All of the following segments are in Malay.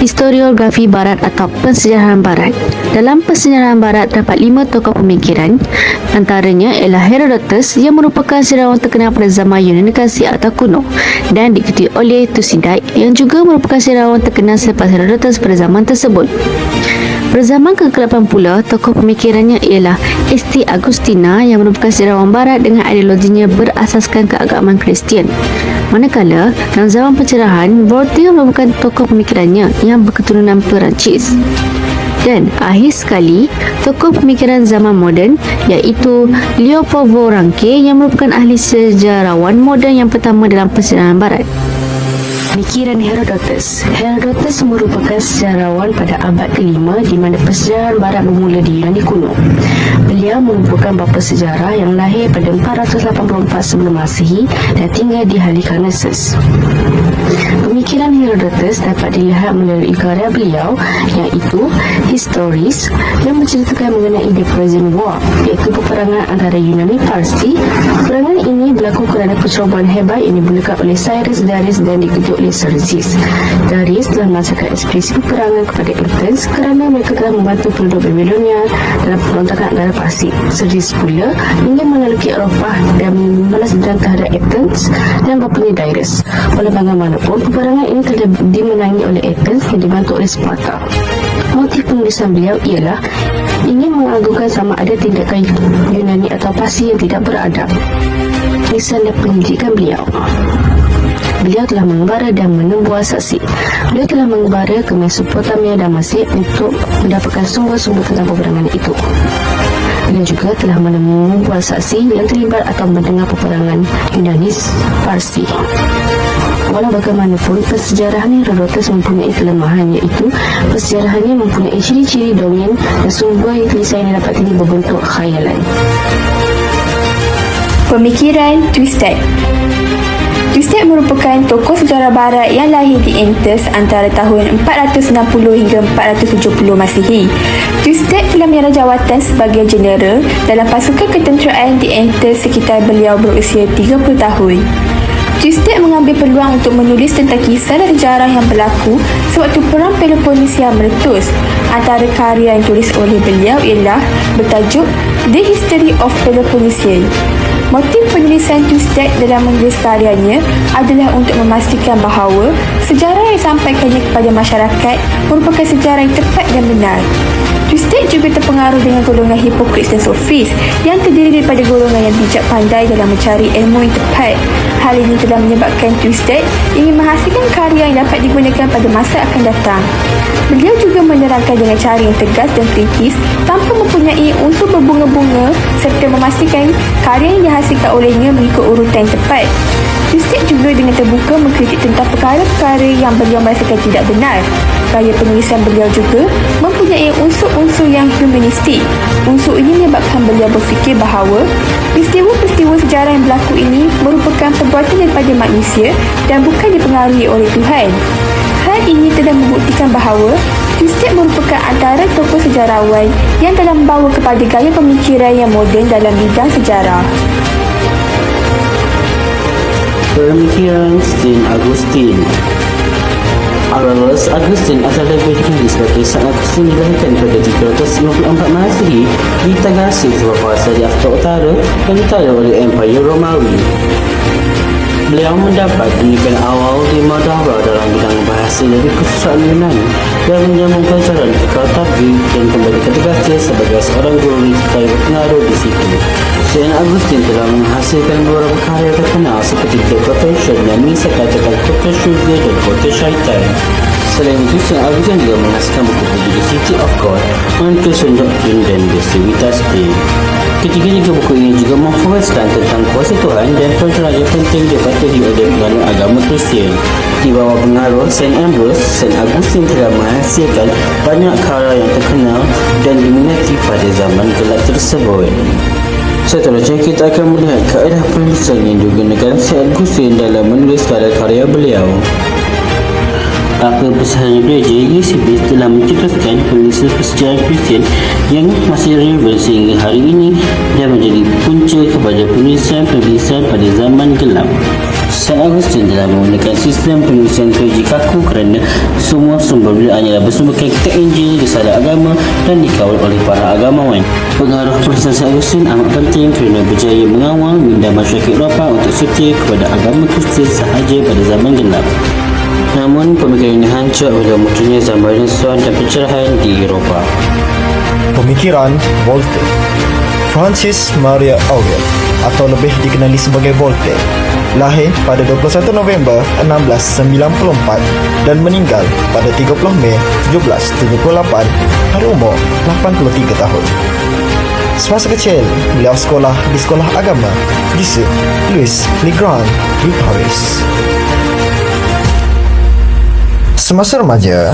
Historiografi Barat atau Pensejarahan Barat. Dalam Pensejarahan Barat terdapat 5 tokoh pemikiran, antaranya ialah Herodotus yang merupakan sejarawan terkenal pada zaman Yunani Klasik atau kuno dan diikuti oleh Thucydides yang juga merupakan sejarawan terkenal selepas Herodotus pada zaman tersebut. Pada zaman ke-8 pula, tokoh pemikirannya ialah St. Augustina yang merupakan sejarawan barat dengan ideologinya berasaskan keagamaan Kristian. Manakala, dalam zaman pencerahan, Voltaire merupakan tokoh pemikirannya yang berketurunan Perancis. Dan akhir sekali, tokoh pemikiran zaman moden iaitu Leopold Ranke yang merupakan ahli sejarawan moden yang pertama dalam pensejarahan barat. Pemikiran Herodotus. Herodotus merupakan sejarawan pada abad ke-5 di mana persejarahan barat bermula di Yunani kuno. Beliau merupakan bapa sejarah yang lahir pada 484 sebelum Masihi dan tinggal di Halikarnassus. Pemikiran Herodotus dapat dilihat melalui karya beliau iaitu Histories yang menceritakan mengenai The Persian War, iaitu peperangan antara Yunani Parsi. Peperangan ini berlaku kerana percobaan hebat yang dimulakan oleh Cyrus Darius dan diikuti oleh Xerxes. Darius telah melancarkan ekspedisi peperangan kepada Athens kerana mereka telah membantu penduduk Babilonia dalam pemberontakan antara Parsi. Xerxes pula ingin menaklukkan Eropah dan membalas dendam terhadap Athens dan bapanya Darius. Walau bagaimanapun, peperangan ini telah dimenangi oleh Athens yang dibantu oleh Sparta. Motif penulisan beliau ialah ingin mengagungkan sama ada tindakan Yunani atau Parsi yang tidak beradab. Lisan dan pendidikan beliau. Beliau telah mengembara dan menembuah saksi. Beliau telah mengembara ke Mesopotamia dan Mesir untuk mendapatkan sumber-sumber tentang peperangan itu. Beliau juga telah membuat saksi yang terlibat atau mendengar peperangan Yunani Parsi. Walau bagaimanapun, persejarahan Herodotus mempunyai kelemahan iaitu persejarahannya mempunyai ciri-ciri dongeng dan sumber yang tulisan yang dapat berbentuk khayalan. Pemikiran Thucydides. Thucydides merupakan tokoh sejarah barat yang lahir di Athens antara tahun 460 hingga 470 Masihi. Thucydides telah menyerah jawatan sebagai jeneral dalam pasukan ketenteraan di Athens sekitar beliau berusia 30 tahun. Thucydides mengambil peluang untuk menulis tentang kisah dan sejarah yang berlaku sewaktu Perang Peloponnesia meletus. Antara karya yang ditulis oleh beliau ialah bertajuk The History of Peloponnesian. Motif penulisan Thucydides dalam menulis karyanya adalah untuk memastikan bahawa sejarah yang disampaikannya kepada masyarakat merupakan sejarah yang tepat dan benar. Thucydides juga terpengaruh dengan golongan Hippocrates dan Sophist yang terdiri daripada golongan yang bijak pandai dalam mencari ilmu yang tepat. Hal ini telah menyebabkan Thucydides ingin menghasilkan karya yang dapat digunakan pada masa akan datang. Beliau juga menerangkan dengan cara yang tegas dan kritis tanpa mempunyai unsur berbunga-bunga serta memastikan karya yang dihasilkan olehnya mengikut urutan yang tepat. Thucydides juga dengan terbuka mengkritik tentang perkara-perkara yang beliau merasakan tidak benar. Gaya penulisan beliau juga mempunyai unsur-unsur yang humanistik. Unsur ini menyebabkan beliau berfikir bahawa peristiwa-peristiwa sejarah yang berlaku ini merupakan perbuatan daripada manusia dan bukan dipengaruhi oleh Tuhan. Hal ini telah membuktikan bahawa Thucydides merupakan antara tokoh sejarawan yang telah membawa kepada gaya pemikiran yang moden dalam bidang sejarah. Pemikiran St. Augustine. Aurelius Augustine atau lebih dikenali sebagai St. Augustine dilahirkan pada 354 Masehi di Tagasi, sebuah kawasan di Afrika Utara yang ditara oleh Empire Romawi. Beliau mendapat pendidikan awal di Madara dalam bidang bahasa dari kesusahan Yunani dan menyambung pelajaran ke Kartagi dan kembali ke Tagasi sebagai seorang guru serta pengaruh di situ. St. Augustine telah menghasilkan beberapa karya terkenal seperti The Confession yang mengisahkan tentang kota syurga dan kota syaitan. Selain itu, St. Augustine juga menghasilkan buku-buku The City of God, Unctuous Doctrine dan The Civitas Dei. Ketiga-tiga buku ini juga memfokuskan tentang kuasa Tuhan dan pelajaran yang penting dipatuhi oleh penganut agama Kristian. Di bawah pengaruh St. Ambrose, St. Augustine telah menghasilkan banyak karya yang terkenal dan diminati pada zaman gelap tersebut. Seterusnya, kita akan melihat kaedah penulisan yang digunakan St. Augustine dalam menulis karya-karya beliau. Akta Persatuan Gereja Eusebius telah mencetuskan penulisan persejarah Kristian yang masih relevan sehingga hari ini dan menjadi punca kepada penulisan-penulisan pada zaman gelap. Saint Augustine telah menggunakan sistem penulisan teologi kaku kerana semua sumber beliau hanyalah bersumberkan kitab Injil, risalah agama dan dikawal oleh para agamawan. Pengaruh penulisan Saint Augustine amat penting kerana berjaya mengawal minda masyarakat Eropah untuk setia kepada agama Kristian sahaja pada zaman gelap. Namun pemikiran ini hancur oleh munculnya zaman Renaissance dan pencerahan di Eropah. Pemikiran Voltaire. Francis Maria Aurel atau lebih dikenali sebagai Voltaire lahir pada 21 November 1694 dan meninggal pada 30 Mei 1778 pada umur 83 tahun. Semasa kecil, beliau sekolah di sekolah agama Jesuit Louis Le Grand di Paris. Semasa remaja,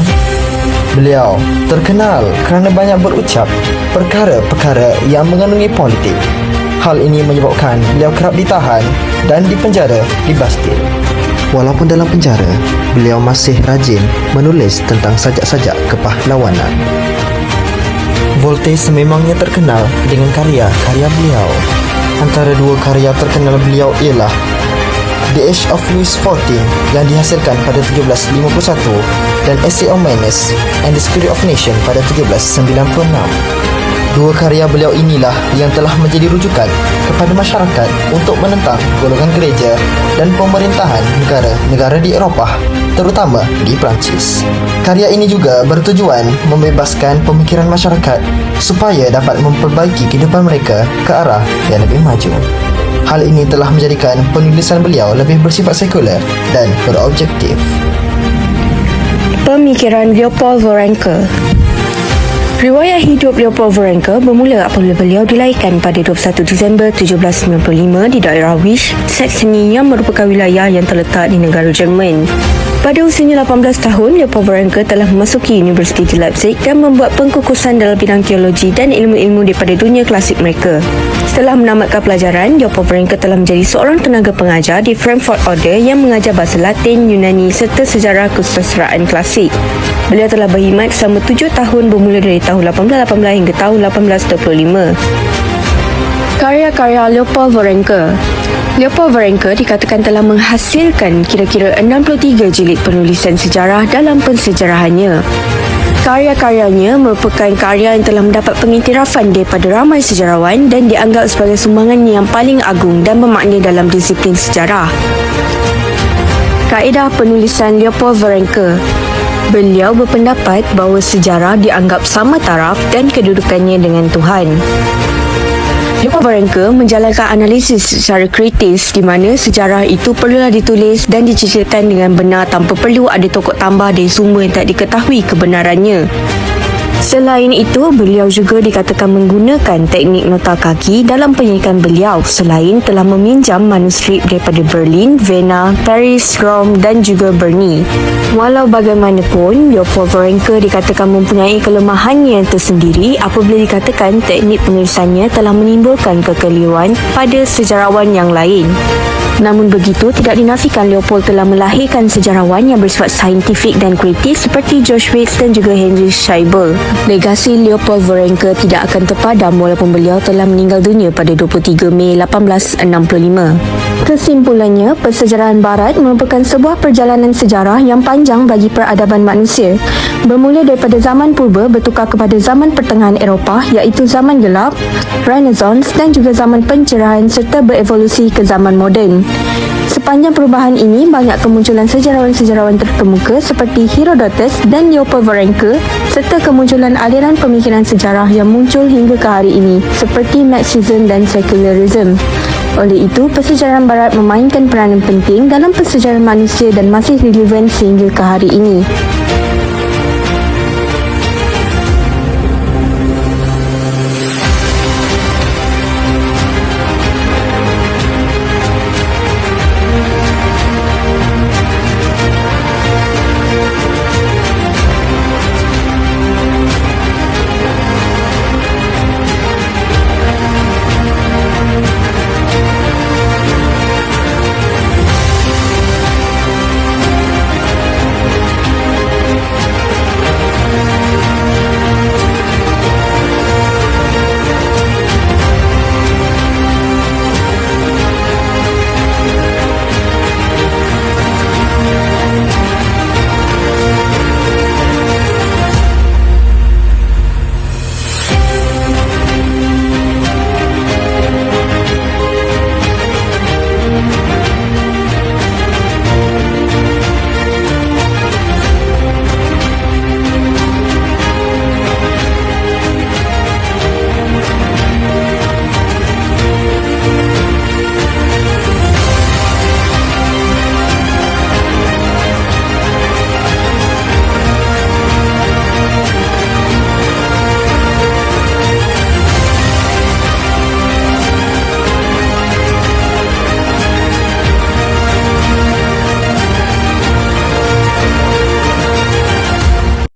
beliau terkenal kerana banyak berucap perkara-perkara yang mengandungi politik. Hal ini menyebabkan beliau kerap ditahan dan dipenjara di Bastille. Walaupun dalam penjara, beliau masih rajin menulis tentang sajak-sajak kepahlawanan. Voltaire sememangnya terkenal dengan karya-karya beliau. Antara dua karya terkenal beliau ialah The Age of Louis XIV yang dihasilkan pada 1751 dan Essay on Manners and the Spirit of Nation pada 1796. Dua karya beliau inilah yang telah menjadi rujukan kepada masyarakat untuk menentang golongan gereja dan pemerintahan negara-negara di Eropah, terutama di Perancis. Karya ini juga bertujuan membebaskan pemikiran masyarakat supaya dapat memperbaiki kehidupan mereka ke arah yang lebih maju. Hal ini telah menjadikan penulisan beliau lebih bersifat sekuler dan berobjektif. Pemikiran Leopold Varenka. Riwayat hidup Leopold Varenka bermula apabila beliau dilahirkan pada 21 Disember 1795 di daerah Wisch, Saxony yang merupakan wilayah yang terletak di negara Jerman. Pada usianya 18 tahun, Leopold Varenka telah memasuki Universiti di Leipzig dan membuat pengkukusan dalam bidang teologi dan ilmu-ilmu daripada dunia klasik mereka. Setelah menamatkan pelajaran, Leopold Varenka telah menjadi seorang tenaga pengajar di Frankfurt Oder yang mengajar bahasa Latin, Yunani serta sejarah kesusastraan klasik. Beliau telah berkhidmat selama 7 tahun bermula dari tahun 1818 hingga tahun 1825. Karya-karya Leopold Varenka. Leopold Varenka dikatakan telah menghasilkan kira-kira 63 jilid penulisan sejarah dalam pensejarahannya. Karya-karyanya merupakan karya yang telah mendapat pengiktirafan daripada ramai sejarawan dan dianggap sebagai sumbangan yang paling agung dan bermakna dalam disiplin sejarah. Kaedah penulisan Leopold Varenka. Beliau berpendapat bahawa sejarah dianggap sama taraf dan kedudukannya dengan Tuhan. Leopold Varenka menjalankan analisis secara kritis di mana sejarah itu perlulah ditulis dan diceritakan dengan benar tanpa perlu ada tokok tambah dari sumber yang tak diketahui kebenarannya. Selain itu, beliau juga dikatakan menggunakan teknik nota kaki dalam penyelidikan beliau selain telah meminjam manuskrip daripada Berlin, Vienna, Paris, Rome dan juga Bern. Walau bagaimanapun, Leopold Varenka dikatakan mempunyai kelemahan yang tersendiri apabila dikatakan teknik penulisannya telah menimbulkan kekeliruan pada sejarawan yang lain. Namun begitu, tidak dinafikan Leopold telah melahirkan sejarawan yang bersifat saintifik dan kritis seperti George Waits dan juga Henry Scheibel. Legasi Leopold Varenka tidak akan terpadam walaupun beliau telah meninggal dunia pada 23 Mei 1865. Kesimpulannya, persejarahan Barat merupakan sebuah perjalanan sejarah yang panjang bagi peradaban manusia. Bermula daripada zaman purba bertukar kepada zaman pertengahan Eropah iaitu zaman gelap, Renaissance dan juga zaman pencerahan serta berevolusi ke zaman moden. Sepanjang perubahan ini, banyak kemunculan sejarawan-sejarawan terkemuka seperti Herodotus dan Leopold Varenka serta kemunculan aliran pemikiran sejarah yang muncul hingga ke hari ini seperti Marxism dan Secularism. Oleh itu, persejarahan Barat memainkan peranan penting dalam persejarahan manusia dan masih relevan sehingga ke hari ini.